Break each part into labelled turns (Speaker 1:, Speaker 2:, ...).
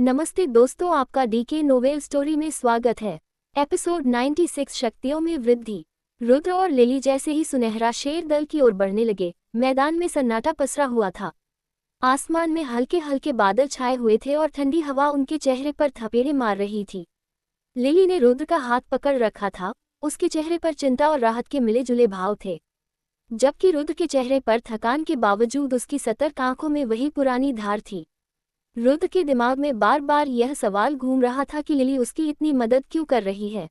Speaker 1: नमस्ते दोस्तों, आपका डीके नोवेल स्टोरी में स्वागत है। एपिसोड 96 शक्तियों में वृद्धि। रुद्र और लिली जैसे ही सुनहरा शेर दल की ओर बढ़ने लगे, मैदान में सन्नाटा पसरा हुआ था। आसमान में हल्के हल्के बादल छाए हुए थे और ठंडी हवा उनके चेहरे पर थपेड़े मार रही थी। लिली ने रुद्र का हाथ पकड़ रखा था, उसके चेहरे पर चिंता और राहत के मिले जुले भाव थे, जबकि रुद्र के चेहरे पर थकान के बावजूद उसकी सतर्क आंखों में वही पुरानी धार थी। रुद्र के दिमाग में बार बार यह सवाल घूम रहा था कि लिली उसकी इतनी मदद क्यों कर रही है।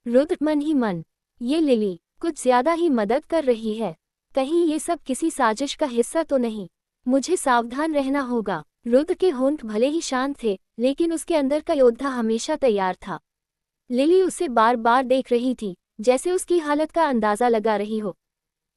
Speaker 1: रुद्र मन ही मन, ये लिली कुछ ज्यादा ही मदद कर रही है, कहीं ये सब किसी साजिश का हिस्सा तो नहीं। मुझे सावधान रहना होगा। रुद्र के होंठ भले ही शांत थे, लेकिन उसके अंदर का योद्धा हमेशा तैयार था। लिली उसे बार बार देख रही थी, जैसे उसकी हालत का अंदाजा लगा रही हो।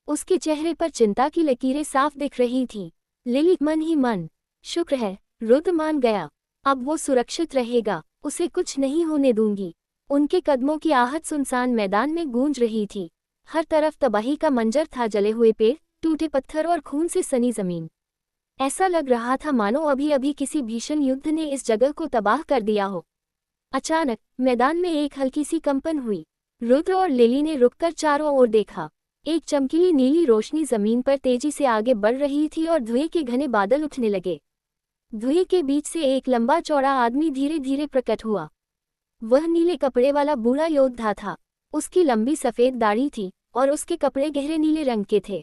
Speaker 1: उसके चेहरे पर चिंता की लकीरें साफ दिख रही थीं। लिली मन ही मन, शुक्र है रुद्र मान गया, अब वो सुरक्षित रहेगा, उसे कुछ नहीं होने दूंगी। उनके कदमों की आहट सुनसान मैदान में गूंज रही थी। हर तरफ तबाही का मंजर था, जले हुए पेड़, टूटे पत्थर और खून से सनी जमीन। ऐसा लग रहा था मानो अभी अभी किसी भीषण युद्ध ने इस जगह को तबाह कर दिया हो। अचानक मैदान में एक हल्की सी कंपन हुई। रुद्र और लिली ने रुककर चारों ओर देखा। एक चमकीली नीली रोशनी जमीन पर तेजी से आगे बढ़ रही थी और धुएं के घने बादल उठने लगे। धुएं के बीच से एक लंबा चौड़ा आदमी धीरे धीरे प्रकट हुआ। वह नीले कपड़े वाला बूढ़ा योद्धा था। उसकी लंबी सफेद दाढ़ी थी और उसके कपड़े गहरे नीले रंग के थे।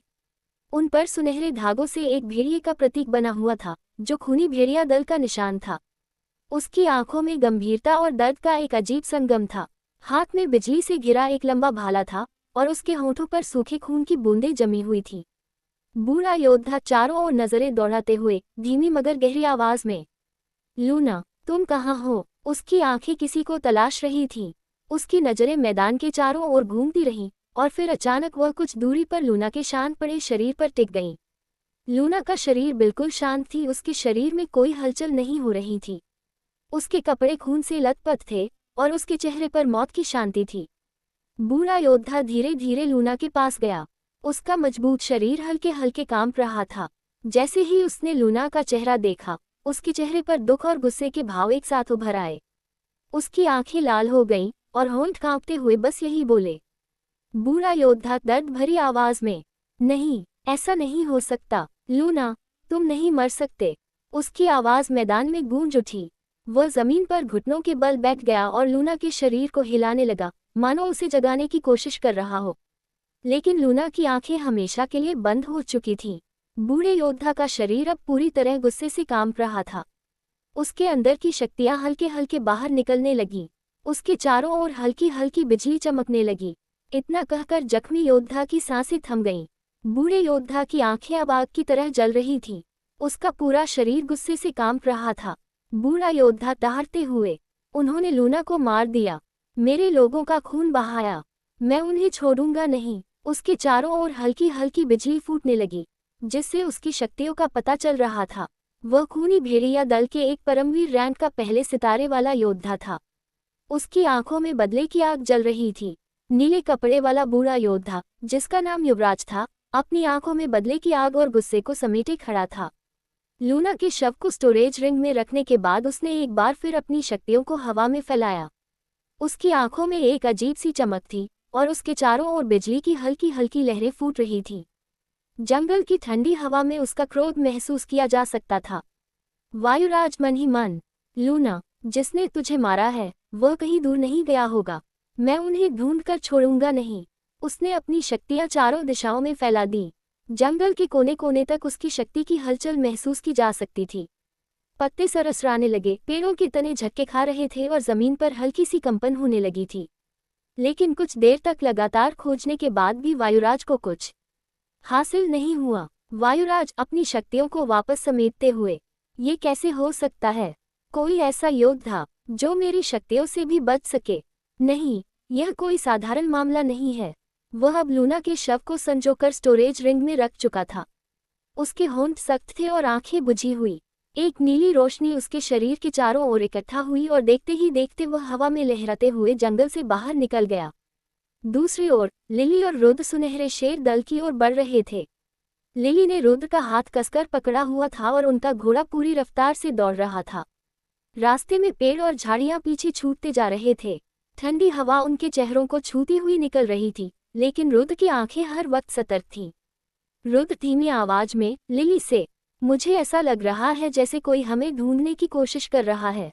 Speaker 1: उन पर सुनहरे धागों से एक भेड़िए का प्रतीक बना हुआ था, जो खूनी भेड़िया दल का निशान था। उसकी आंखों में गंभीरता और दर्द का एक अजीब संगम था। हाथ में बिजली से घिरा एक लंबा भाला था और उसके होंठों पर सूखे खून की बूंदें जमी हुई थीं। बूढ़ा योद्धा चारों ओर नजरें दौड़ाते हुए धीमी मगर गहरी आवाज में, लूना, तुम कहाँ हो? उसकी आंखें किसी को तलाश रही थीं। उसकी नजरें मैदान के चारों ओर घूमती रहीं और फिर अचानक वह कुछ दूरी पर लूना के शांत पड़े शरीर पर टिक गईं। लूना का शरीर बिल्कुल शांत थी, उसके शरीर में कोई हलचल नहीं हो रही थी। उसके कपड़े खून से लथपथ थे और उसके चेहरे पर मौत की शांति थी। बूढ़ा योद्धा धीरे धीरे लूना के पास गया। उसका मजबूत शरीर हल्के हल्के कांप रहा था। जैसे ही उसने लूना का चेहरा देखा, उसके चेहरे पर दुख और गुस्से के भाव एक साथ उभर आए। उसकी आंखें लाल हो गईं और होंठ कांपते हुए बस यही बोले। बूढ़ा योद्धा दर्द भरी आवाज में, नहीं, ऐसा नहीं हो सकता। लूना, तुम नहीं मर सकते। उसकी आवाज मैदान में गूंज उठी। वह जमीन पर घुटनों के बल बैठ गया और लूना के शरीर को हिलाने लगा, मानो उसे जगाने की कोशिश कर रहा हो। लेकिन लूना की आंखें हमेशा के लिए बंद हो चुकी थीं। बूढ़े योद्धा का शरीर अब पूरी तरह गुस्से से कांप रहा था। उसके अंदर की शक्तियां हल्के हल्के बाहर निकलने लगीं। उसके चारों ओर हल्की हल्की बिजली चमकने लगी। इतना कहकर जख्मी योद्धा की सांसें थम गईं। बूढ़े योद्धा की आंखें अब आग की तरह जल रही थीं। उसका पूरा शरीर गुस्से से कांप रहा था। बूढ़ा योद्धा दहाड़ते हुए, उन्होंने लूना को मार दिया, मेरे लोगों का खून बहाया, मैं उन्हें छोड़ूंगा नहीं। उसके चारों ओर हल्की हल्की बिजली फूटने लगी, जिससे उसकी शक्तियों का पता चल रहा था। वह खूनी भेड़िया दल के एक परमवीर रैंक का पहले सितारे वाला योद्धा था। उसकी आंखों में बदले की आग जल रही थी। नीले कपड़े वाला बूढ़ा योद्धा, जिसका नाम युवराज था, अपनी आंखों में बदले की आग और गुस्से को समेटे खड़ा था। लूना के शव को स्टोरेज रिंग में रखने के बाद उसने एक बार फिर अपनी शक्तियों को हवा में फैलाया। उसकी आंखों में एक अजीब सी चमक थी और उसके चारों ओर बिजली की हल्की हल्की लहरें फूट रही थीं। जंगल की ठंडी हवा में उसका क्रोध महसूस किया जा सकता था। वायुराज मन ही मन, लूना, जिसने तुझे मारा है वह कहीं दूर नहीं गया होगा, मैं उन्हें ढूंढकर छोड़ूंगा नहीं। उसने अपनी शक्तियां चारों दिशाओं में फैला दी। जंगल के कोने कोने तक उसकी शक्ति की हलचल महसूस की जा सकती थी। पत्ते सरसराने लगे, पेड़ों के तने झटके खा रहे थे और जमीन पर हल्की सी कंपन होने लगी थी। लेकिन कुछ देर तक लगातार खोजने के बाद भी वायुराज को कुछ हासिल नहीं हुआ। वायुराज अपनी शक्तियों को वापस समेटते हुए, ये कैसे हो सकता है? कोई ऐसा योद्धा जो मेरी शक्तियों से भी बच सके? नहीं, यह कोई साधारण मामला नहीं है। वह अब लूना के शव को संजोकर स्टोरेज रिंग में रख चुका था। उसके होंठ सख्त थे और आंखें बुझी हुई। एक नीली रोशनी उसके शरीर के चारों ओर इकट्ठा हुई और देखते ही देखते वह हवा में लहराते हुए जंगल से बाहर निकल गया। दूसरी ओर लिली और रुद्र सुनहरे शेर दल की ओर बढ़ रहे थे। लिली ने रुद्र का हाथ कसकर पकड़ा हुआ था और उनका घोड़ा पूरी रफ्तार से दौड़ रहा था। रास्ते में पेड़ और झाड़ियां पीछे छूटते जा रहे थे। ठंडी हवा उनके चेहरों को छूती हुई निकल रही थी, लेकिन रुद्र की आंखें हर वक्त सतर्क थीं। रुद्र धीमी आवाज में, लिली से, मुझे ऐसा लग रहा है जैसे कोई हमें ढूंढने की कोशिश कर रहा है।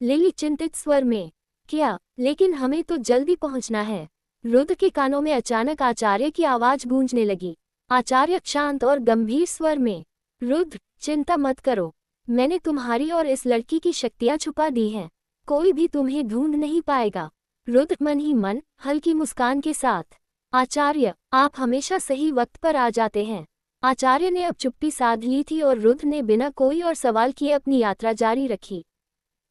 Speaker 1: लिली चिंतित स्वर में, क्या? लेकिन हमें तो जल्दी पहुंचना है। रुद्र के कानों में अचानक आचार्य की आवाज गूंजने लगी। आचार्य शांत और गंभीर स्वर में, रुद्र, चिंता मत करो। मैंने तुम्हारी और इस लड़की की शक्तियां छुपा दी हैं। कोई भी तुम्हें ढूंढ नहीं पाएगा। रुद्र मन ही मन हल्की मुस्कान के साथ, आचार्य, आप हमेशा सही वक्त पर आ जाते हैं। आचार्य ने अब चुप्पी साध ली थी और रुद्र ने बिना कोई और सवाल किए अपनी यात्रा जारी रखी।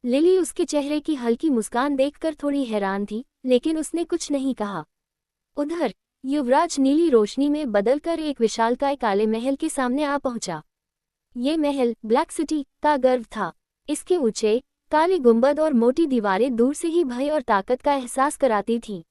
Speaker 1: लिली उसके चेहरे की हल्की मुस्कान देखकर थोड़ी हैरान थी, लेकिन उसने कुछ नहीं कहा। उधर युवराज नीली रोशनी में बदलकर एक विशालकाय काले महल के सामने आ पहुंचा। ये महल ब्लैक सिटी का गर्व था। इसके ऊंचे काले गुंबद और मोटी दीवारें दूर से ही भय और ताकत का एहसास कराती थीं।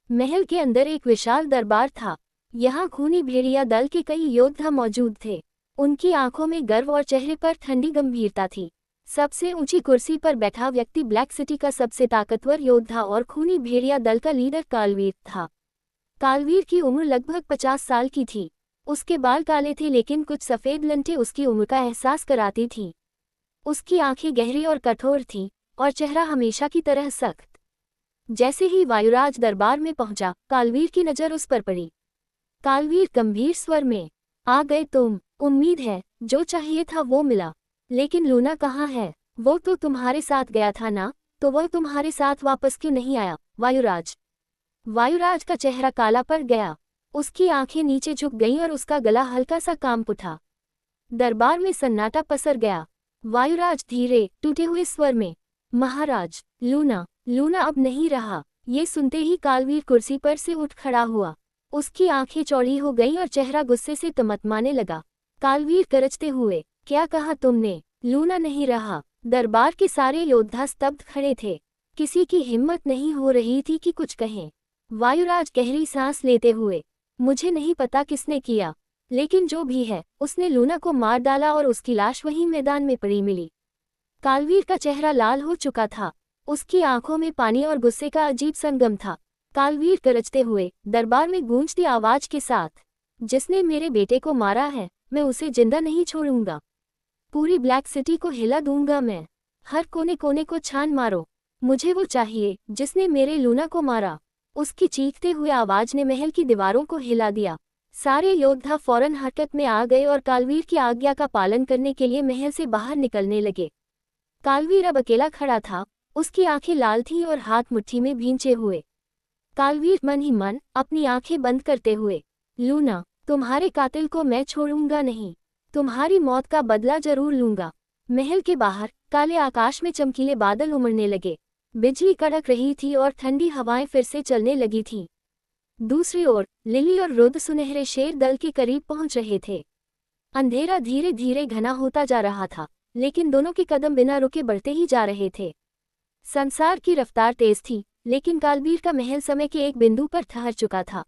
Speaker 1: महल के अंदर एक विशाल दरबार था। यहाँ खूनी भेड़िया दल के कई योद्धा मौजूद थे। उनकी आंखों में गर्व और चेहरे पर ठंडी गंभीरता थी। सबसे ऊंची कुर्सी पर बैठा व्यक्ति ब्लैक सिटी का सबसे ताकतवर योद्धा और खूनी भेड़िया दल का लीडर कालवीर था। कालवीर की उम्र लगभग 50 साल की थी। उसके बाल काले थे, लेकिन कुछ सफ़ेद लंटें उसकी उम्र का एहसास कराती थीं। उसकी आंखें गहरी और कठोर थीं, और चेहरा हमेशा की तरह सख्त। जैसे ही वायुराज दरबार में पहुंचा, कालवीर की नज़र उस पर पड़ी। कालवीर गंभीर स्वर में, आ गए तुम। उम्मीद है जो चाहिए था वो मिला। लेकिन लूना कहाँ है? वो तो तुम्हारे साथ गया था ना, तो वह तुम्हारे साथ वापस क्यों नहीं आया? वायुराज। वायुराज का चेहरा काला पड़ गया। उसकी आंखें नीचे झुक गईं और उसका गला हल्का सा कांप उठा। दरबार में सन्नाटा पसर गया। वायुराज धीरे टूटे हुए स्वर में, महाराज, लूना, लूना अब नहीं रहा। ये सुनते ही कालवीर कुर्सी पर से उठ खड़ा हुआ। उसकी आंखें चौड़ी हो गईं और चेहरा गुस्से से तमतमाने लगा। कालवीर गरजते हुए, क्या कहा तुमने? लूना नहीं रहा। दरबार के सारे योद्धा स्तब्ध खड़े थे। किसी की हिम्मत नहीं हो रही थी कि कुछ कहें। वायुराज गहरी सांस लेते हुए, मुझे नहीं पता किसने किया, लेकिन जो भी है, उसने लूना को मार डाला और उसकी लाश वहीं मैदान में पड़ी मिली। कालवीर का चेहरा लाल हो चुका था। उसकी आंखों में पानी और गुस्से का अजीब संगम था। कालवीर गरजते हुए, दरबार में गूंजती आवाज के साथ, जिसने मेरे बेटे को मारा है, मैं उसे जिंदा नहीं छोड़ूंगा। पूरी ब्लैक सिटी को हिला दूंगा मैं। हर कोने कोने को छान मारो। मुझे वो चाहिए जिसने मेरे लूना को मारा। उसकी चीखते हुए आवाज ने महल की दीवारों को हिला दिया। सारे योद्धा फौरन हरकत में आ गए और कालवीर की आज्ञा का पालन करने के लिए महल से बाहर निकलने लगे। कालवीर अब अकेला खड़ा था। उसकी आंखें लाल थीं और हाथ मुट्ठी में भींचे हुए। कालवीर मन ही मन अपनी आंखें बंद करते हुए, लूना, तुम्हारे कातिल को मैं छोड़ूंगा नहीं। तुम्हारी मौत का बदला जरूर लूंगा। महल के बाहर काले आकाश में चमकीले बादल उमड़ने लगे। बिजली कड़क रही थी और ठंडी हवाएं फिर से चलने लगी थीं। दूसरी ओर लिली और रुद्र सुनहरे शेर दल के करीब पहुंच रहे थे। अंधेरा धीरे धीरे घना होता जा रहा था, लेकिन दोनों के कदम बिना रुके बढ़ते ही जा रहे थे। संसार की रफ्तार तेज थी, लेकिन कालवीर का महल समय के एक बिंदु पर ठहर चुका था।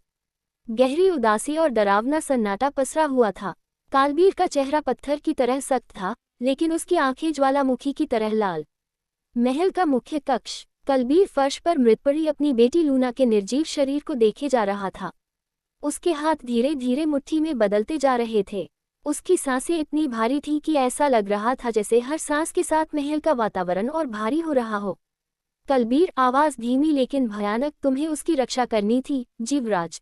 Speaker 1: गहरी उदासी और डरावना सन्नाटा पसरा हुआ था। कालवीर का चेहरा पत्थर की तरह सख्त था, लेकिन उसकी आंखें ज्वालामुखी की तरह लाल। महल का मुख्य कक्ष। कालवीर फर्श पर मृत पड़ी अपनी बेटी लूना के निर्जीव शरीर को देखे जा रहा था। उसके हाथ धीरे धीरे मुट्ठी में बदलते जा रहे थे। उसकी सांसें इतनी भारी थीं कि ऐसा लग रहा था जैसे हर सांस के साथ महल का वातावरण और भारी हो रहा हो। कालवीर, आवाज धीमी लेकिन भयानक, तुम्हें उसकी रक्षा करनी थी, जीवराज।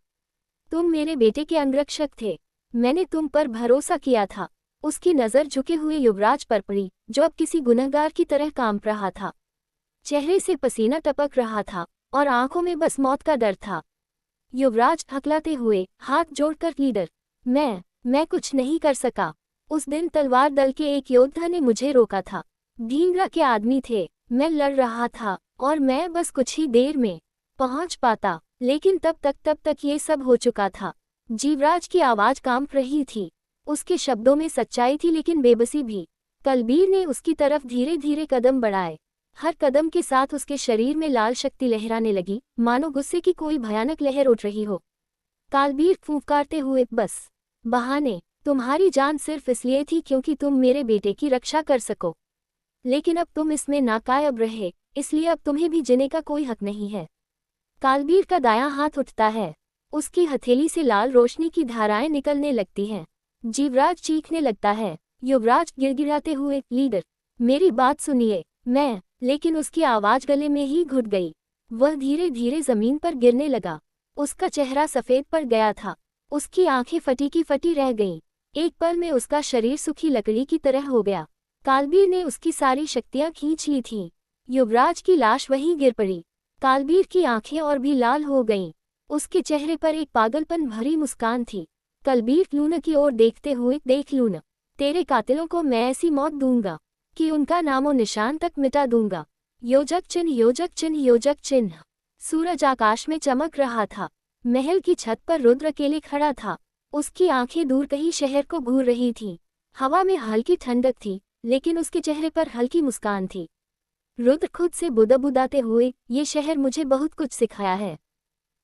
Speaker 1: तुम मेरे बेटे के अंगरक्षक थे। मैंने तुम पर भरोसा किया था। उसकी नज़र झुके हुए युवराज पर पड़ी, जो अब किसी गुनहगार की तरह कांप रहा था। चेहरे से पसीना टपक रहा था और आंखों में बस मौत का डर था। युवराज हकलाते हुए हाथ जोड़कर, लीडर, मैं कुछ नहीं कर सका। उस दिन तलवार दल के एक योद्धा ने मुझे रोका था। ढींगरा के आदमी थे। मैं लड़ रहा था और मैं बस कुछ ही देर में पहुंच पाता, लेकिन तब तक ये सब हो चुका था। जीवराज की आवाज कांप रही थी। उसके शब्दों में सच्चाई थी, लेकिन बेबसी भी। कालवीर ने उसकी तरफ धीरे धीरे कदम बढ़ाए। हर कदम के साथ उसके शरीर में लाल शक्ति लहराने लगी, मानो गुस्से की कोई भयानक लहर उठ रही हो। कालवीर फूंकारते हुए, बस बहाने। तुम्हारी जान सिर्फ इसलिए थी क्योंकि तुम मेरे बेटे की रक्षा कर सको। लेकिन अब तुम इसमें नाकायब रहे, इसलिए अब तुम्हें भी जीने का कोई हक नहीं है। कालबीर का दायां हाथ उठता है। उसकी हथेली से लाल रोशनी की धाराएं निकलने लगती हैं। जीवराज चीखने लगता है। युवराज गिड़गिड़ाते हुए, लीडर, मेरी बात सुनिए। लेकिन उसकी आवाज गले में ही घुट गई। वह धीरे धीरे जमीन पर गिरने लगा। उसका चेहरा सफेद पड़ गया था। उसकी आंखें फटी की फटी रह गईं। एक पल में उसका शरीर सूखी लकड़ी की तरह हो गया। कालबीर ने उसकी सारी शक्तियां खींच ली थीं। युवराज की लाश वहीं गिर पड़ी। कालबीर की आंखें और भी लाल हो गईं। उसके चेहरे पर एक पागलपन भरी मुस्कान थी। कालबीर लूना की ओर देखते हुए, देख लूना, तेरे कातिलों को मैं ऐसी मौत दूंगा कि उनका नामो निशान तक मिटा दूंगा। योजक चिन्ह, योजक चिन्ह, योजक चिन्ह। सूरज आकाश में चमक रहा था। महल की छत पर रुद्र अकेले खड़ा था। उसकी आंखें दूर कहीं शहर को घूर रही थीं। हवा में हल्की ठंडक थी, लेकिन उसके चेहरे पर हल्की मुस्कान थी। रुद्र खुद से बुदबुदाते हुए, ये शहर मुझे बहुत कुछ सिखाया है।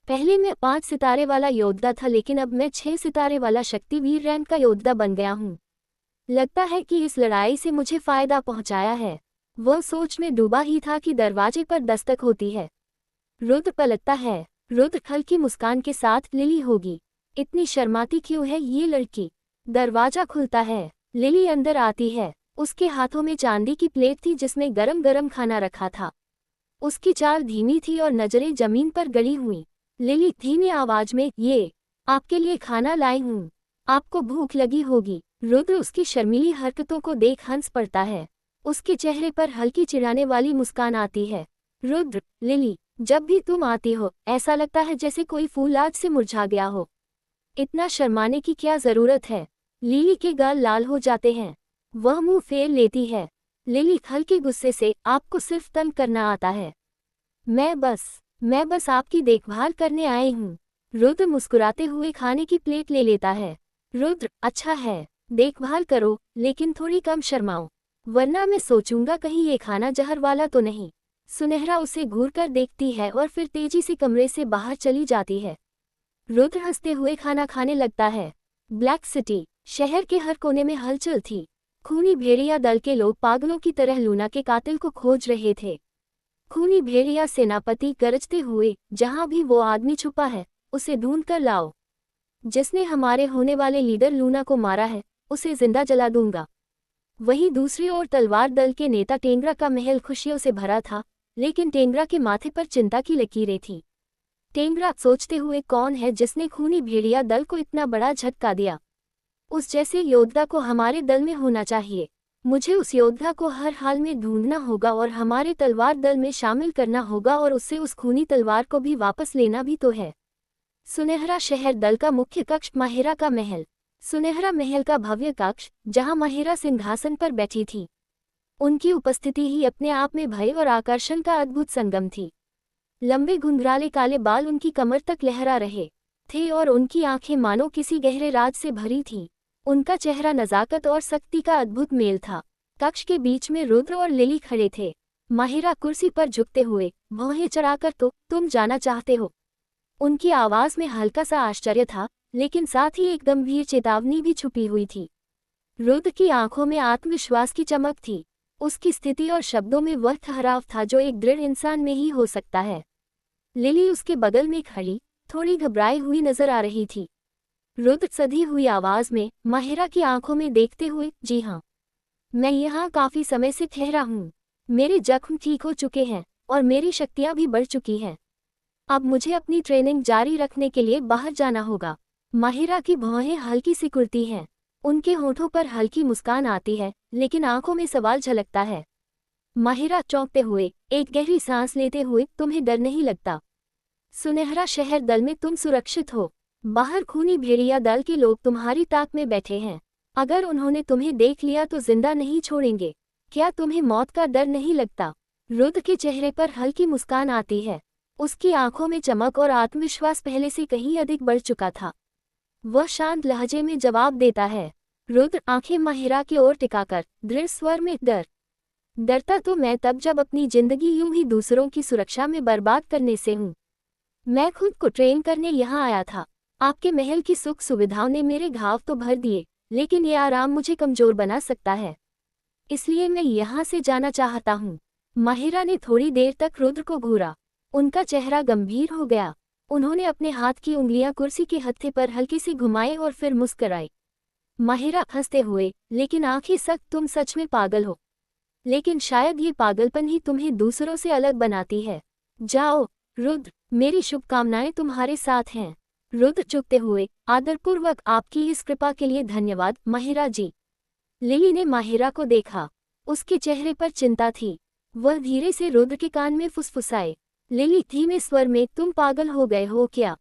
Speaker 1: पहले मैं 5 सितारे वाला योद्धा था, लेकिन अब मैं 6 सितारे वाला शक्तिवीर रैंक का योद्धा बन गया हूँ। लगता है कि इस लड़ाई से मुझे फायदा पहुंचाया है। वह सोच में डूबा ही था कि दरवाजे पर दस्तक होती है। रुद्र पलटता है। रुद्र हल्की मुस्कान के साथ, लिली होगी। इतनी शर्माती क्यों है ये लड़की? दरवाजा खुलता है। लिली अंदर आती है। उसके हाथों में चांदी की प्लेट थी जिसमें गरम गरम खाना रखा था। उसकी चाल धीमी थी और नजरें जमीन पर गड़ी हुई। लिली धीमी आवाज में, ये आपके लिए खाना लाई हूँ, आपको भूख लगी होगी। रुद्र उसकी शर्मीली हरकतों को देख हंस पड़ता है। उसके चेहरे पर हल्की चिढ़ाने वाली मुस्कान आती है। रुद्र, लिली, जब भी तुम आती हो ऐसा लगता है जैसे कोई फूल आज से मुरझा गया हो। इतना शर्माने की क्या जरूरत है? लिली के गाल लाल हो जाते हैं। वह मुंह फेर लेती है। लिली हल्के गुस्से से, आपको सिर्फ तंग करना आता है। मैं बस आपकी देखभाल करने आई हूँ। रुद्र मुस्कुराते हुए खाने की प्लेट ले लेता है। रुद्र, अच्छा है, देखभाल करो, लेकिन थोड़ी कम शर्माओ, वरना मैं सोचूंगा कहीं ये खाना जहर वाला तो नहीं। सुनहरा उसे घूरकर देखती है और फिर तेजी से कमरे से बाहर चली जाती है। रुद्र हंसते हुए खाना खाने लगता है। ब्लैक सिटी, शहर के हर कोने में हलचल थी। खूनी भेड़िया दल के लोग पागलों की तरह लूना के कातिल को खोज रहे थे। खूनी भेड़िया सेनापति गरजते हुए, जहां भी वो आदमी छुपा है उसे ढूंढ कर लाओ। जिसने हमारे होने वाले लीडर लूना को मारा है उसे जिंदा जला दूंगा। वहीं दूसरी ओर तलवार दल के नेता टेंगरा का महल खुशियों से भरा था, लेकिन टेंगरा के माथे पर चिंता की लकीरें थीं। टेंगरा सोचते हुए, कौन है जिसने खूनी भेड़िया दल को इतना बड़ा झटका दिया? उस जैसे योद्धा को हमारे दल में होना चाहिए। मुझे उस योद्धा को हर हाल में ढूंढना होगा और हमारे तलवार दल में शामिल करना होगा और उससे उस खूनी तलवार को भी वापस लेना भी तो है। सुनहरा शहर दल का मुख्य कक्ष, माहिरा का महल। सुनहरा महल का भव्य कक्ष, जहां माहिरा सिंहासन पर बैठी थी। उनकी उपस्थिति ही अपने आप में भय और आकर्षण का अद्भुत संगम थी। लंबे घुंघराले काले बाल उनकी कमर तक लहरा रहे थे और उनकी आंखें मानो किसी गहरे राज से भरी थीं। उनका चेहरा नजाकत और सख्ती का अद्भुत मेल था। कक्ष के बीच में रुद्र और लिली खड़े थे। माहिरा कुर्सी पर झुकते हुए, भौहें चढ़ाकर, तो तुम जाना चाहते हो? उनकी आवाज में हल्का सा आश्चर्य था, लेकिन साथ ही एक गंभीर चेतावनी भी छुपी हुई थी। रुद्र की आंखों में आत्मविश्वास की चमक थी। उसकी स्थिति और शब्दों में वह ठहराव था जो एक दृढ़ इंसान में ही हो सकता है। लिली उसके बगल में खड़ी, थोड़ी घबराई हुई नजर आ रही थी। रुद्र सधी हुई आवाज में, माहिरा की आंखों में देखते हुए, जी हाँ, मैं यहाँ काफी समय से ठहरा हूँ। मेरे जख्म ठीक हो चुके हैं और मेरी शक्तियाँ भी बढ़ चुकी हैं। अब मुझे अपनी ट्रेनिंग जारी रखने के लिए बाहर जाना होगा। माहिरा की भौहें हल्की सी कुर्ती हैं। उनके होठों पर हल्की मुस्कान आती है, लेकिन आंखों में सवाल झलकता है। माहिरा चौंकते हुए, एक गहरी सांस लेते हुए, तुम्हें डर नहीं लगता? सुनहरा शहर दल में तुम सुरक्षित हो। बाहर खूनी भेड़िया दल के लोग तुम्हारी ताक में बैठे हैं। अगर उन्होंने तुम्हें देख लिया तो जिंदा नहीं छोड़ेंगे। क्या तुम्हें मौत का डर नहीं लगता? रुद्र के चेहरे पर हल्की मुस्कान आती है। उसकी आंखों में चमक और आत्मविश्वास पहले से कहीं अधिक बढ़ चुका था। वह शांत लहजे में जवाब देता है। रुद्र आंखें माहिरा की ओर टिकाकर, दृढ़ स्वर में, डरता तो मैं तब जब अपनी जिंदगी यूं ही दूसरों की सुरक्षा में बर्बाद करने से हूँ। मैं खुद को ट्रेन करने यहाँ आया था। आपके महल की सुख सुविधाओं ने मेरे घाव तो भर दिए, लेकिन ये आराम मुझे कमजोर बना सकता है। इसलिए मैं यहाँ से जाना चाहता हूँ। माहिरा ने थोड़ी देर तक रुद्र को घूरा। उनका चेहरा गंभीर हो गया। उन्होंने अपने हाथ की उंगलियां कुर्सी के हत्थे पर हल्की सी घुमाई और फिर मुस्कुराई। माहिरा हंसते हुए, लेकिन आंखें सख्त, तुम सच में पागल हो। लेकिन शायद ये पागलपन ही तुम्हें दूसरों से अलग बनाती है। जाओ रुद्र, मेरी शुभकामनाएं तुम्हारे साथ हैं। रुद्र झुकते हुए, आदरपूर्वक, आपकी इस कृपा के लिए धन्यवाद माहिरा जी। लिली ने माहिरा को देखा। उसके चेहरे पर चिंता थी। वह धीरे से रुद्र के कान में फुसफुसाए, लिली धीमे स्वर में, तुम पागल हो गए हो क्या?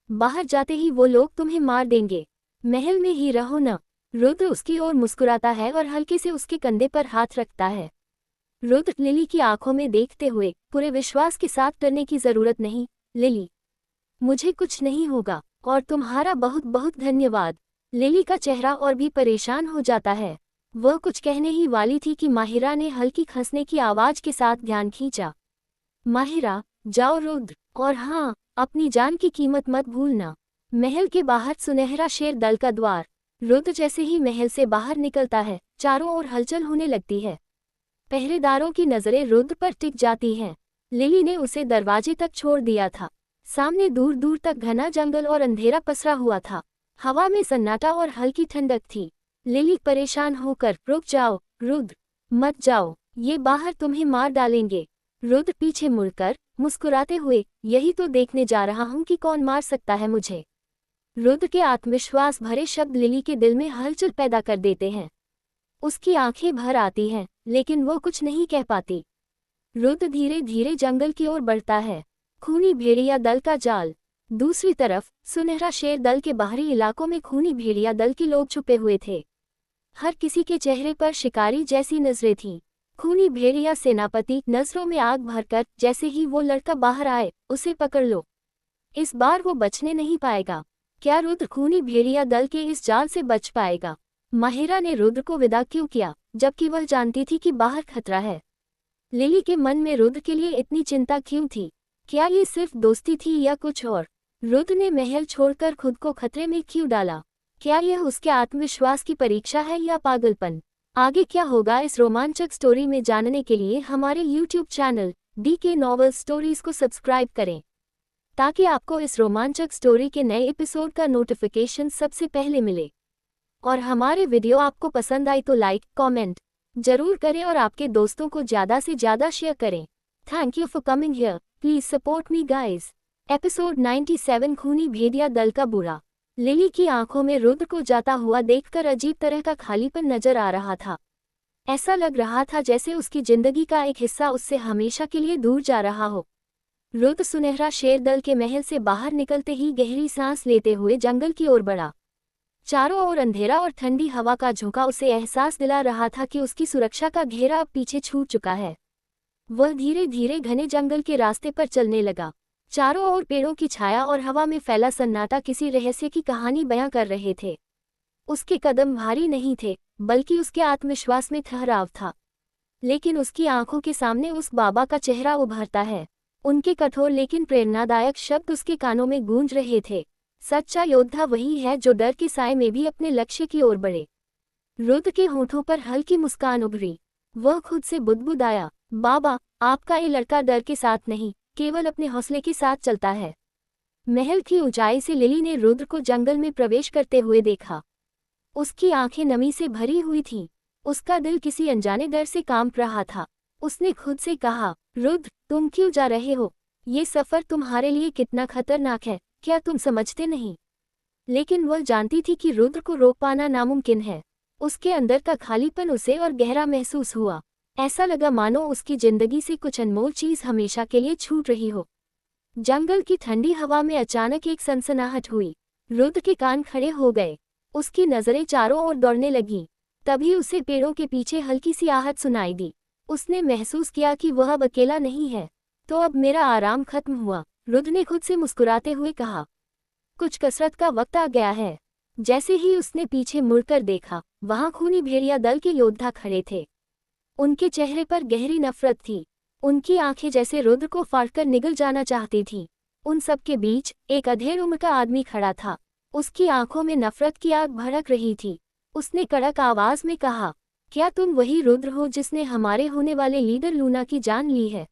Speaker 1: बाहर जाते ही वो लोग तुम्हें मार देंगे। महल में ही रहो न। रुद्र उसकी ओर मुस्कुराता है और हल्के से उसके कंधे पर हाथ रखता है। रुद्र लिली की आंखों में देखते हुए, पूरे विश्वास के साथ, डरने की जरूरत नहीं लिली, मुझे कुछ नहीं होगा, और तुम्हारा बहुत बहुत धन्यवाद। लिली का चेहरा और भी परेशान हो जाता है। वह कुछ कहने ही वाली थी कि माहिरा ने हल्की खंसने की आवाज के साथ ध्यान खींचा। माहिरा, जाओ रुद्र, और हाँ, अपनी जान की कीमत मत भूलना। महल के बाहर सुनहरा शेर दल का द्वार। रुद्र जैसे ही महल से बाहर निकलता है, चारों ओर हलचल होने लगती है। पहरेदारों की नजरें रुद्र पर टिक जाती हैं। लिली ने उसे दरवाजे तक छोड़ दिया था। सामने दूर दूर तक घना जंगल और अंधेरा पसरा हुआ था। हवा में सन्नाटा और हल्की ठंडक थी। लिली परेशान होकर, रुक जाओ रुद्र, मत जाओ, ये बाहर तुम्हें मार डालेंगे। रुद्र पीछे मुड़कर मुस्कुराते हुए, यही तो देखने जा रहा हूँ कि कौन मार सकता है मुझे। रुद्र के आत्मविश्वास भरे शब्द लिली के दिल में हलचल पैदा कर देते हैं। उसकी आंखें भर आती हैं, लेकिन वो कुछ नहीं कह पाती। रुद्र धीरे धीरे जंगल की ओर बढ़ता है। खूनी भेड़िया दल का जाल। दूसरी तरफ सुनहरा शेर दल के बाहरी इलाकों में खूनी भेड़िया दल के लोग छुपे हुए थे। हर किसी के चेहरे पर शिकारी जैसी नजरें थीं। खूनी भेड़िया सेनापति, नजरों में आग भरकर, जैसे ही वो लड़का बाहर आए, उसे पकड़ लो, इस बार वो बचने नहीं पाएगा। क्या रुद्र खूनी भेड़िया दल के इस जाल से बच पाएगा? माहिरा ने रुद्र को विदा क्यों किया, जबकि वह जानती थी कि बाहर खतरा है? लिली के मन में रुद्र के लिए इतनी चिंता क्यों थी? क्या ये सिर्फ दोस्ती थी या कुछ और? रुद्र ने महल छोड़कर खुद को खतरे में क्यों डाला? क्या यह उसके आत्मविश्वास की परीक्षा है या पागलपन? आगे क्या होगा इस रोमांचक स्टोरी में जानने के लिए हमारे YouTube channel DK novel stories को सब्सक्राइब करें, ताकि आपको इस रोमांचक स्टोरी के नए एपिसोड का नोटिफिकेशन सबसे पहले मिले। और हमारे वीडियो आपको पसंद आई तो लाइक, कमेंट जरूर करें और आपके दोस्तों को ज़्यादा से ज़्यादा शेयर करें। Thank you for coming here, please support me guys. Episode 97, खूनी भेड़िया दल का बुरा। लिली की आंखों में रुद्र को जाता हुआ देखकर अजीब तरह का खालीपन नजर आ रहा था। ऐसा लग रहा था जैसे उसकी जिंदगी का एक हिस्सा उससे हमेशा के लिए दूर जा रहा हो। रुद्र सुनहरा शेर दल के महल से बाहर निकलते ही गहरी सांस लेते हुए जंगल की ओर बढ़ा। चारों ओर अंधेरा और ठंडी हवा का झोंका उसे एहसास दिला रहा था कि उसकी सुरक्षा का घेरा अब पीछे छूट चुका है। वह धीरे धीरे घने जंगल के रास्ते पर चलने लगा। चारों ओर पेड़ों की छाया और हवा में फैला सन्नाटा किसी रहस्य की कहानी बयां कर रहे थे। उसके कदम भारी नहीं थे, बल्कि उसके आत्मविश्वास में ठहराव था। लेकिन उसकी आंखों के सामने उस बाबा का चेहरा उभरता है। उनके कठोर लेकिन प्रेरणादायक शब्द उसके कानों में गूंज रहे थे। सच्चा योद्धा वही है जो डर के साए में भी अपने लक्ष्य की ओर बढ़े। रुद्र के होठों पर हल्की मुस्कान उभरी। वह खुद से बुदबुदाया, बाबा, आपका ये लड़का डर के साथ नहीं, केवल अपने हौसले के साथ चलता है। महल की ऊंचाई से लिली ने रुद्र को जंगल में प्रवेश करते हुए देखा। उसकी आंखें नमी से भरी हुई थीं। उसका दिल किसी अनजाने डर से कांप रहा था। उसने खुद से कहा, रुद्र, तुम क्यों जा रहे हो? ये सफर तुम्हारे लिए कितना खतरनाक है, क्या तुम समझते नहीं? लेकिन वह जानती थी कि रुद्र को रोक पाना नामुमकिन है। उसके अंदर का खालीपन उसे और गहरा महसूस हुआ। ऐसा लगा मानो उसकी जिंदगी से कुछ अनमोल चीज हमेशा के लिए छूट रही हो। जंगल की ठंडी हवा में अचानक एक सनसनाहट हुई। रुद्र के कान खड़े हो गए। उसकी नजरें चारों ओर दौड़ने लगीं। तभी उसे पेड़ों के पीछे हल्की सी आहट सुनाई दी। उसने महसूस किया कि वह अब अकेला नहीं है। तो अब मेरा आराम खत्म हुआ, रुद्र ने खुद से मुस्कुराते हुए कहा। कुछ कसरत का वक्त आ गया है। जैसे ही उसने पीछे मुड़कर देखा, वहां खूनी भेड़िया दल के योद्धा खड़े थे। उनके चेहरे पर गहरी नफरत थी। उनकी आंखें जैसे रुद्र को फाड़कर निगल जाना चाहती थीं। उन सब के बीच एक अधेड़ उम्र का आदमी खड़ा था। उसकी आंखों में नफरत की आग भड़क रही थी। उसने कड़क आवाज में कहा, क्या तुम वही रुद्र हो जिसने हमारे होने वाले लीडर लूना की जान ली है?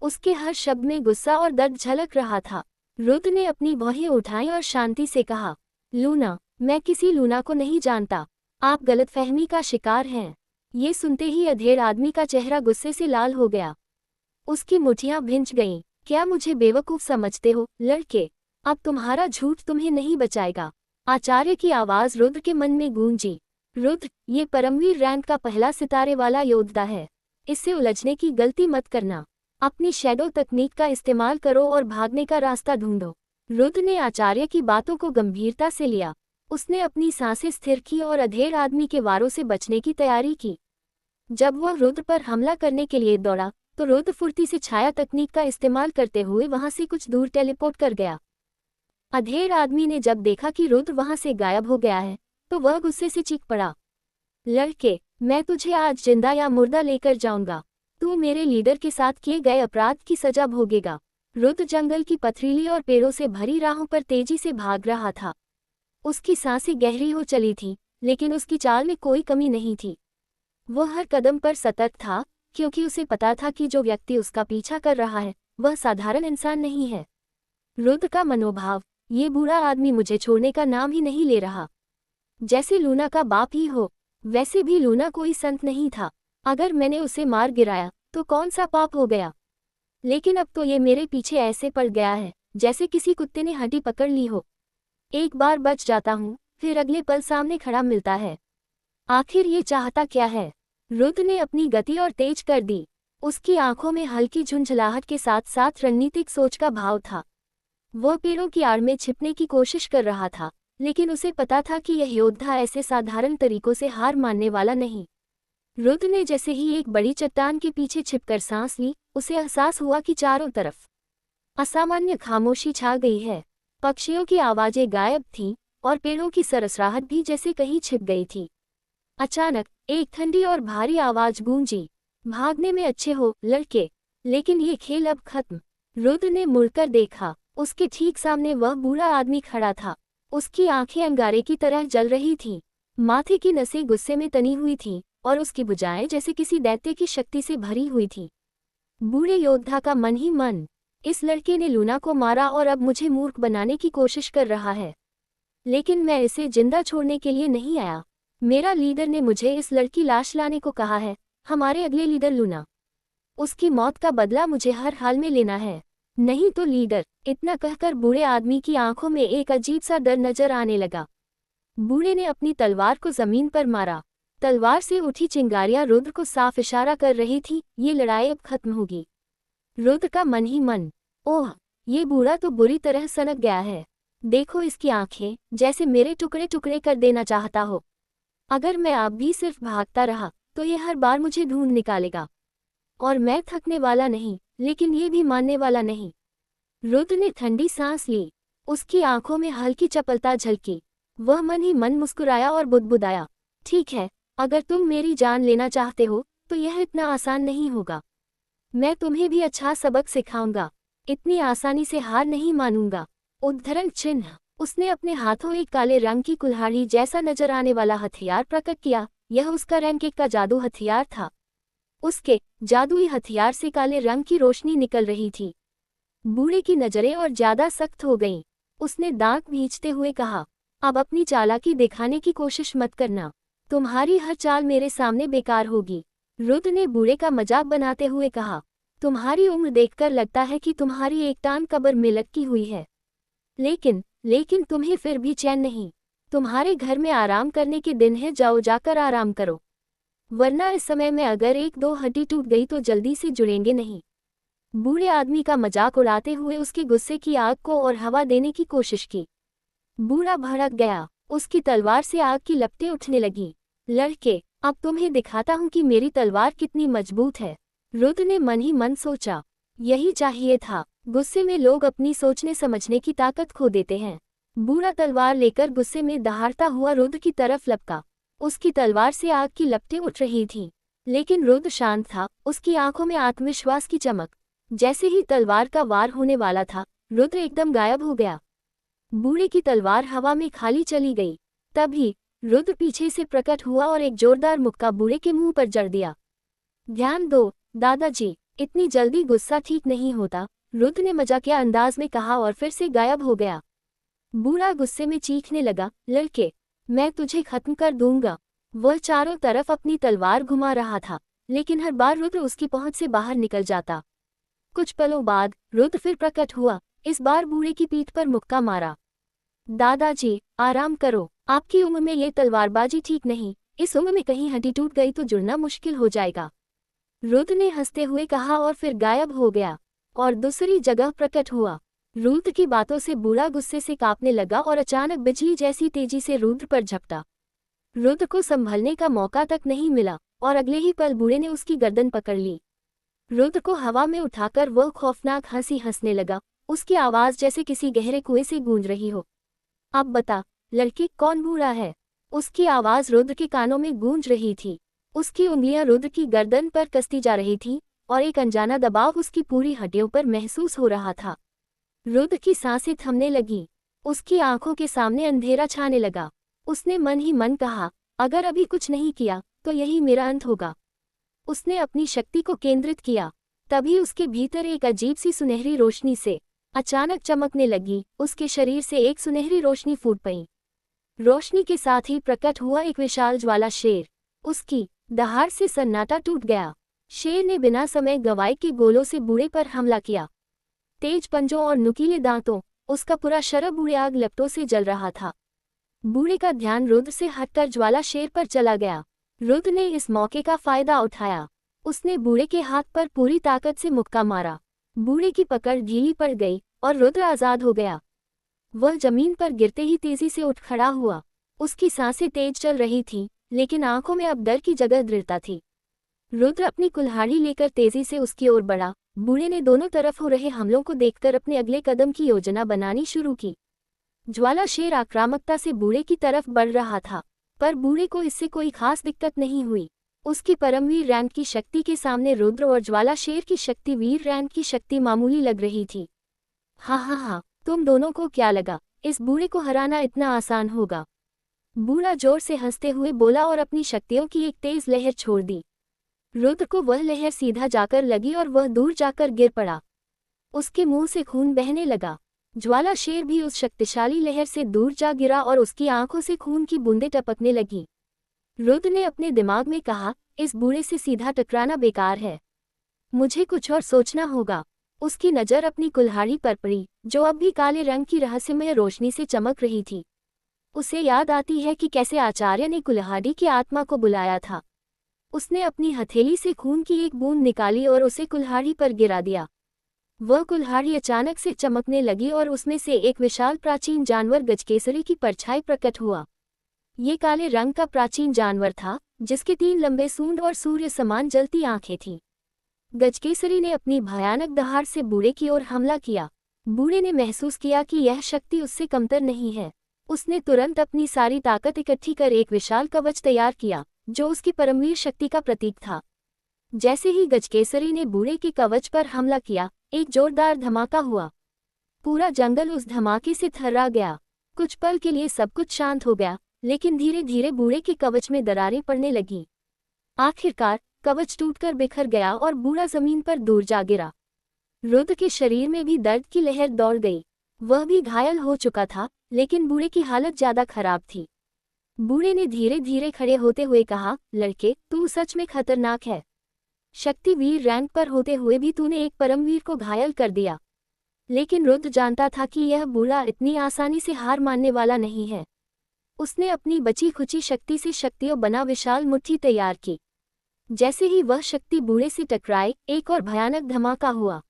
Speaker 1: उसके हर शब्द में गुस्सा और दर्द झलक रहा था। रुद्र ने अपनी भौहें उठाई और शांति से कहा, लूना, मैं किसी लूना को नहीं जानता। आप गलतफहमी का शिकार हैं। ये सुनते ही अधेड़ आदमी का चेहरा गुस्से से लाल हो गया। उसकी मुठियां भिंच गईं। क्या मुझे बेवकूफ समझते हो, लड़के? अब तुम्हारा झूठ तुम्हें नहीं बचाएगा। आचार्य की आवाज रुद्र के मन में गूंजी। रुद्र, ये परमवीर रैंक का पहला सितारे वाला योद्धा है। इससे उलझने की गलती मत करना। अपनी शैडो तकनीक का इस्तेमाल करो और भागने का रास्ता ढूंढो। रुद्र ने आचार्य की बातों को गंभीरता से लिया। उसने अपनी सांसें स्थिर की और अधेड़ आदमी के वारों से बचने की तैयारी की। जब वह रुद्र पर हमला करने के लिए दौड़ा तो रुद्र फुर्ती से छाया तकनीक का इस्तेमाल करते हुए वहां से कुछ दूर टेलीपोर्ट कर गया। अधेड़ आदमी ने जब देखा कि रुद्र वहां से गायब हो गया है तो वह गुस्से से चीख पड़ा, लड़के, मैं तुझे आज जिंदा या मुर्दा लेकर जाऊंगा। तू मेरे लीडर के साथ किए गए अपराध की सजा भोगेगा। रुद्र जंगल की पथरीली और पेड़ों से भरी राहों पर तेजी से भाग रहा था। उसकी सांसें गहरी हो चली थीं, लेकिन उसकी चाल में कोई कमी नहीं थी। वह हर कदम पर सतर्क था, क्योंकि उसे पता था कि जो व्यक्ति उसका पीछा कर रहा है वह साधारण इंसान नहीं है। रुद्र का मनोभाव, ये बुरा आदमी मुझे छोड़ने का नाम ही नहीं ले रहा। जैसे लूना का बाप ही हो। वैसे भी लूना कोई संत नहीं था। अगर मैंने उसे मार गिराया तो कौन सा पाप हो गया? लेकिन अब तो ये मेरे पीछे ऐसे पड़ गया है जैसे किसी कुत्ते ने हड्डी पकड़ ली हो। एक बार बच जाता हूँ, फिर अगले पल सामने खड़ा मिलता है। आखिर ये चाहता क्या है? रुद्र ने अपनी गति और तेज कर दी। उसकी आंखों में हल्की झुंझलाहट के साथ साथ रणनीतिक सोच का भाव था। वह पेड़ों की आड़ में छिपने की कोशिश कर रहा था, लेकिन उसे पता था कि यह योद्धा ऐसे साधारण तरीकों से हार मानने वाला नहीं। रुद्र ने जैसे ही एक बड़ी चट्टान के पीछे छिपकर सांस ली, उसे एहसास हुआ कि चारों तरफ असामान्य खामोशी छा गई है। पक्षियों की आवाजें गायब थीं और पेड़ों की सरसराहट भी जैसे कहीं छिप गई थी। अचानक एक ठंडी और भारी आवाज गूंजी, भागने में अच्छे हो, लड़के, लेकिन ये खेल अब खत्म। रुद्र ने मुड़कर देखा। उसके ठीक सामने वह बूढ़ा आदमी खड़ा था। उसकी आंखें अंगारे की तरह जल रही थीं। माथे की नसें गुस्से में तनी हुई थीं और उसकी भुजाएं जैसे किसी दैत्य की शक्ति से भरी हुई थीं। बूढ़े योद्धा का मन ही मन, इस लड़के ने लूना को मारा और अब मुझे मूर्ख बनाने की कोशिश कर रहा है। लेकिन मैं इसे जिंदा छोड़ने के लिए नहीं आया। मेरा लीडर ने मुझे इस लड़की लाश लाने को कहा है। हमारे अगले लीडर लूना, उसकी मौत का बदला मुझे हर हाल में लेना है, नहीं तो लीडर। इतना कहकर बूढ़े आदमी की आंखों में एक अजीब सा डर नजर आने लगा। बूढ़े ने अपनी तलवार को जमीन पर मारा। तलवार से उठी चिंगारियां रुद्र को साफ इशारा कर रही थी, ये लड़ाई अब खत्म होगी। रुद्र का मन ही मन, ओह, ये बूढ़ा तो बुरी तरह सनक गया है। देखो इसकी आंखें, जैसे मेरे टुकड़े टुकड़े कर देना चाहता हो। अगर मैं अब भी सिर्फ भागता रहा तो ये हर बार मुझे ढूंढ निकालेगा। और मैं थकने वाला नहीं, लेकिन ये भी मानने वाला नहीं। रुद्र ने ठंडी सांस ली। उसकी आंखों में हल्की चपलता झलकी। वह मन ही मन मुस्कुराया और बुदबुदाया, ठीक है, अगर तुम मेरी जान लेना चाहते हो तो यह इतना आसान नहीं होगा। मैं तुम्हें भी अच्छा सबक सिखाऊंगा। इतनी आसानी से हार नहीं मानूंगा। उद्धरण चिन्ह। उसने अपने हाथों एक काले रंग की कुल्हाड़ी जैसा नजर आने वाला हथियार प्रकट किया। यह उसका रैंक 1 का जादू हथियार था। उसके जादुई हथियार से काले रंग की रोशनी निकल रही थी। बूढ़े की नजरें और ज्यादा सख्त हो गईं। उसने दांत भींचते हुए कहा, अब अपनी चालाकी दिखाने की कोशिश मत करना। तुम्हारी हर चाल मेरे सामने बेकार होगी। रुद्र ने बूढ़े का मजाक बनाते हुए कहा, तुम्हारी उम्र देखकर लगता है कि तुम्हारी एक टांग कब्र में लटकी हुई है। लेकिन तुम्हें फिर भी चैन नहीं। तुम्हारे घर में आराम करने के दिन है, जाओ जाकर आराम करो, वरना इस समय में अगर 1-2 हड्डी टूट गई तो जल्दी से जुड़ेंगे नहीं। बूढ़े आदमी का मजाक उड़ाते हुए उसके गुस्से की आग को और हवा देने की कोशिश की। बूढ़ा भड़क गया। उसकी तलवार से आग की लपटें उठने लगी। लड़के, अब तुम्हें दिखाता हूं कि मेरी तलवार कितनी मजबूत है। रुद्र ने मन ही मन सोचा, यही चाहिए था। गुस्से में लोग अपनी सोचने समझने की ताकत खो देते हैं। बूढ़ा तलवार लेकर गुस्से में दहाड़ता हुआ रुद्र की तरफ लपका। उसकी तलवार से आग की लपटें उठ रही थीं, लेकिन रुद्र शांत था। उसकी आंखों में आत्मविश्वास की चमक। जैसे ही तलवार का वार होने वाला था, रुद्र एकदम गायब हो गया। बूढ़े की तलवार हवा में खाली चली गई। तभी रुद्र पीछे से प्रकट हुआ और एक जोरदार मुक्का बूढ़े के मुंह पर जड़ दिया। ध्यान दो दादाजी, इतनी जल्दी गुस्सा ठीक नहीं होता, रुद्र ने मजाकिया अंदाज में कहा और फिर से गायब हो गया। बूढ़ा गुस्से में चीखने लगा, लड़के, मैं तुझे खत्म कर दूंगा। वह चारों तरफ अपनी तलवार घुमा रहा था, लेकिन हर बार रुद्र उसकी पहुंच से बाहर निकल जाता। कुछ पलों बाद रुद्र फिर प्रकट हुआ, इस बार बूढ़े की पीठ पर मुक्का मारा। दादाजी, आराम करो, आपकी उम्र में ये तलवारबाजी ठीक नहीं, इस उम्र में कहीं हड्डी टूट गई तो जुड़ना मुश्किल हो जाएगा। रुद्र ने हंसते हुए कहा और फिर गायब हो गया और दूसरी जगह प्रकट हुआ। रुद्र की बातों से बूढ़ा गुस्से से कांपने लगा और अचानक बिजली जैसी तेजी से रुद्र पर झपटा। रुद्र को संभलने का मौका तक नहीं मिला और अगले ही पल बूढ़े ने उसकी गर्दन पकड़ ली। रुद्र को हवा में उठाकर वह खौफनाक हंसी हंसने लगा, उसकी आवाज जैसे किसी गहरे कुएं से गूंज रही हो। अब बता लड़के, कौन बूढ़ा है? उसकी आवाज रुद्र के कानों में गूंज रही थी। उसकी उंगलियां रुद्र की गर्दन पर कसती जा रही थीं और एक अनजाना दबाव उसकी पूरी हड्डियों पर महसूस हो रहा था। रुद्र की सांसें थमने लगी, उसकी आंखों के सामने अंधेरा छाने लगा। उसने मन ही मन कहा, अगर अभी कुछ नहीं किया तो यही मेरा अंत होगा। उसने अपनी शक्ति को केंद्रित किया, तभी उसके भीतर एक अजीब सी सुनहरी रोशनी से अचानक चमकने लगी। उसके शरीर से एक सुनहरी रोशनी फूट पड़ी। रोशनी के साथ ही प्रकट हुआ एक विशाल ज्वाला शेर। उसकी दहाड़ से सन्नाटा टूट गया। शेर ने बिना समय गंवाए के गोलों से बूढ़े पर हमला किया। तेज पंजों और नुकीले दांतों, उसका पूरा शरीर बूढ़े आग लपटों से जल रहा था। बूढ़े का ध्यान रुद्र से हटकर ज्वाला शेर पर चला गया। रुद्र ने इस मौके का फायदा उठाया। उसने बूढ़े के हाथ पर पूरी ताकत से मुक्का मारा। बूढ़े की पकड़ ढीली पड़ गई और रुद्र आजाद हो गया। वह जमीन पर गिरते ही तेजी से उठ खड़ा हुआ। उसकी सांसें तेज चल रही थीं, लेकिन आंखों में अब डर की जगह दृढ़ता थी। रुद्र अपनी कुल्हाड़ी लेकर तेजी से उसकी ओर बढ़ा। बूढ़े ने दोनों तरफ हो रहे हमलों को देखकर अपने अगले कदम की योजना बनानी शुरू की। ज्वाला शेर आक्रामकता से बूढ़े की तरफ बढ़ रहा था, पर बूढ़े को इससे कोई खास दिक्कत नहीं हुई। उसकी परमवीर रैंक की शक्ति के सामने रुद्र और ज्वाला शेर की शक्ति वीर रैंक की शक्ति मामूली लग रही थी। हाँ, तुम दोनों को क्या लगा इस बूढ़े को हराना इतना आसान होगा? बूढ़ा जोर से हंसते हुए बोला और अपनी शक्तियों की एक तेज लहर छोड़ दी। रुद्र को वह लहर सीधा जाकर लगी और वह दूर जाकर गिर पड़ा। उसके मुंह से खून बहने लगा। ज्वाला शेर भी उस शक्तिशाली लहर से दूर जा गिरा और उसकी आंखों से खून की बूंदें टपकने लगीं। रुद्र ने अपने दिमाग में कहा, इस बूढ़े से सीधा टकराना बेकार है, मुझे कुछ और सोचना होगा। उसकी नज़र अपनी कुल्हाड़ी पर पड़ी, जो अब भी काले रंग की रहस्यमय रोशनी से चमक रही थी। उसे याद आती है कि कैसे आचार्य ने कुल्हाड़ी की आत्मा को बुलाया था। उसने अपनी हथेली से खून की एक बूंद निकाली और उसे कुल्हाड़ी पर गिरा दिया। वह कुल्हाड़ी अचानक से चमकने लगी और उसमें से एक विशाल प्राचीन जानवर गजकेसरी की परछाई प्रकट हुआ। ये काले रंग का प्राचीन जानवर था, जिसके 3 लंबे सूंड और सूर्य समान जलती आंखें थीं। गजकेसरी ने अपनी भयानक दहाड़ से बूढ़े की ओर हमला किया। बूढ़े ने महसूस किया कि यह शक्ति उससे कमतर नहीं है। उसने तुरंत अपनी सारी ताकत इकट्ठी कर एक विशाल कवच तैयार किया, जो उसकी परमवीर शक्ति का प्रतीक था। जैसे ही गजकेसरी ने बूढ़े के कवच पर हमला किया, एक जोरदार धमाका हुआ। पूरा जंगल उस धमाके से थर्रा गया। कुछ पल के लिए सब कुछ शांत हो गया, लेकिन धीरे धीरे बूढ़े के कवच में दरारें पड़ने लगीं। आखिरकार कवच टूटकर बिखर गया और बूढ़ा जमीन पर दूर जा गिरा। रुद्र के शरीर में भी दर्द की लहर दौड़ गई। वह भी घायल हो चुका था, लेकिन बूढ़े की हालत ज्यादा खराब थी। बूढ़े ने धीरे धीरे खड़े होते हुए कहा, लड़के, तू सच में खतरनाक है। शक्तिवीर रैंक पर होते हुए भी तूने एक परमवीर को घायल कर दिया। लेकिन रुद्र जानता था कि यह बूढ़ा इतनी आसानी से हार मानने वाला नहीं है। उसने अपनी बची खुची शक्ति से शक्तियों बना विशाल मुट्ठी तैयार की। जैसे ही वह शक्ति बूढ़े से टकराई, एक और भयानक धमाका हुआ।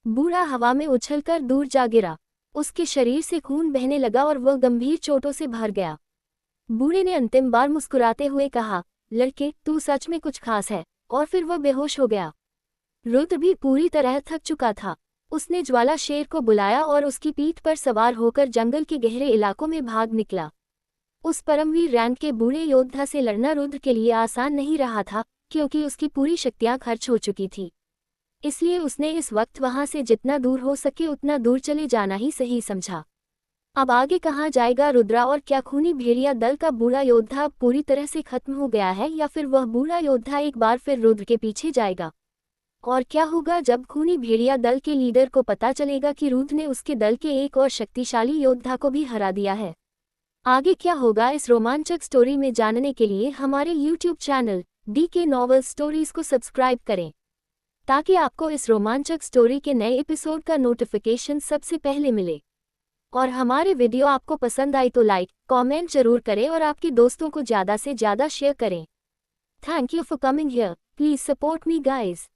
Speaker 1: बूढ़ा हवा में उछलकर दूर जा गिरा। उसके शरीर से खून बहने लगा और वह गंभीर चोटों से भर गया। बूढ़े ने अंतिम बार मुस्कुराते हुए कहा, लड़के, तू सच में कुछ खास है, और फिर वह बेहोश हो गया। रुद्र भी पूरी तरह थक चुका था। उसने ज्वाला शेर को बुलाया और उसकी पीठ पर सवार होकर जंगल के गहरे इलाकों में भाग निकला। उस परमवीर रैंक के बूढ़े योद्धा से लड़ना रुद्र के लिए आसान नहीं रहा था, क्योंकि उसकी पूरी शक्तियां खर्च हो चुकी थी। इसलिए उसने इस वक्त वहां से जितना दूर हो सके उतना दूर चले जाना ही सही समझा। अब आगे कहाँ जाएगा रुद्रा, और क्या खूनी भेड़िया दल का बूढ़ा योद्धा अब पूरी तरह से खत्म हो गया है, या फिर वह बूढ़ा योद्धा एक बार फिर रुद्र के पीछे जाएगा? और क्या होगा जब खूनी भेड़िया दल के लीडर को पता चलेगा कि रुद्र ने उसके दल के एक और शक्तिशाली योद्धा को भी हरा दिया है? आगे क्या होगा इस रोमांचक स्टोरी में जानने के लिए हमारे YouTube channel DK novel stories को सब्सक्राइब करें, ताकि आपको इस रोमांचक स्टोरी के नए एपिसोड का नोटिफिकेशन सबसे पहले मिले। और हमारे वीडियो आपको पसंद आई तो लाइक कमेंट जरूर करें और आपके दोस्तों को ज़्यादा से ज़्यादा शेयर करें। Thank you for coming here, please support me guys.